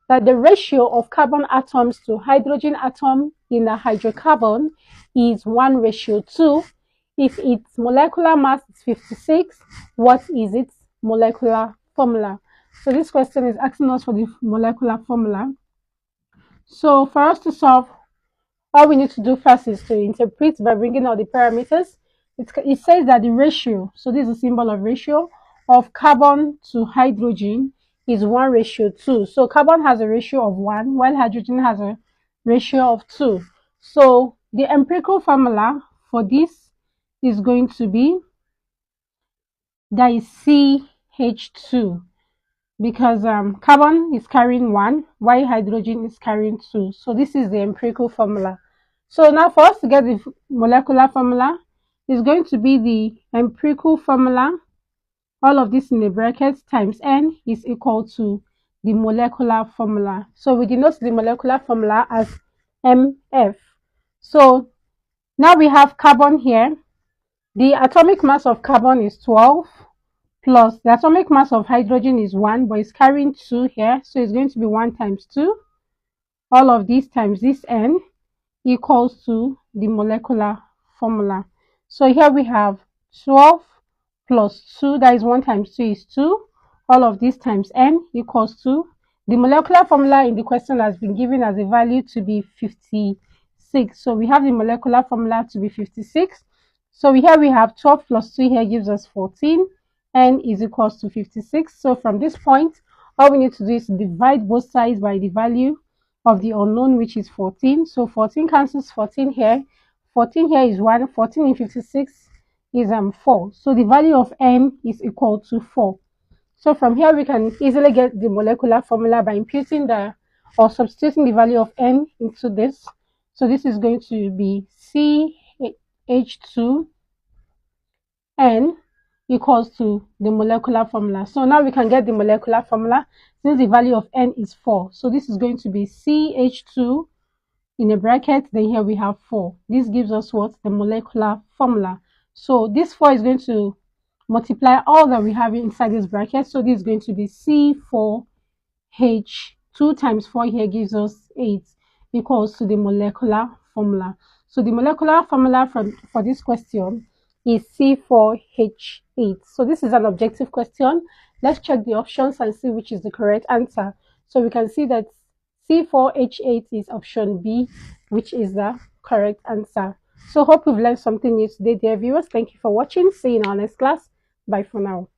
that the ratio of carbon atoms to hydrogen atom in a hydrocarbon is 1:2. If its molecular mass is 56, what is its molecular formula? So this question is asking us for the molecular formula. So for us to solve, all we need to do first is to interpret by bringing out the parameters. It says that the ratio, so this is a symbol of ratio, of carbon to hydrogen is 1:2. So carbon has a ratio of 1, while hydrogen has a ratio of 2. So the empirical formula for this is going to be, that is CH2, because carbon is carrying 1, while hydrogen is carrying 2. So this is the empirical formula. So now for us to get the molecular formula, is going to be the empirical formula, all of this in the brackets, times N is equal to the molecular formula. So we denote the molecular formula as MF. So now we have carbon here. The atomic mass of carbon is 12, plus the atomic mass of hydrogen is 1, but it's carrying 2 here, so it's going to be 1 times 2. All of these times this N equals to the molecular formula. So here we have 12 plus 2, that is 1 times 2 is 2. All of these times N equals to, the molecular formula in the question has been given as a value to be 56. So we have the molecular formula to be 56. So here we have 12 plus 2 here gives us 14. N is equals to 56. So from this point, all we need to do is divide both sides by the value of the unknown, which is 14. So 14 cancels 14 here. 14 here is 1. 14 in 56 is 4. So the value of N is equal to 4. So from here we can easily get the molecular formula by imputing or substituting the value of N into this. So this is going to be CH2N equals to the molecular formula. So now we can get the molecular formula since the value of N is 4. So this is going to be CH2 in a bracket, then here we have 4. This gives us what? The molecular formula. So this 4 is going to multiply all that we have inside this bracket. So this is going to be C4H. 2 times 4 here gives us 8, equals to the molecular formula. So the molecular formula for this question is C4H8. So this is an objective question. Let's check the options and see which is the correct answer. So we can see that C4H8 is option B, which is the correct answer. So hope you've learned something new today, dear viewers. Thank you for watching. See you in our next class. Bye for now.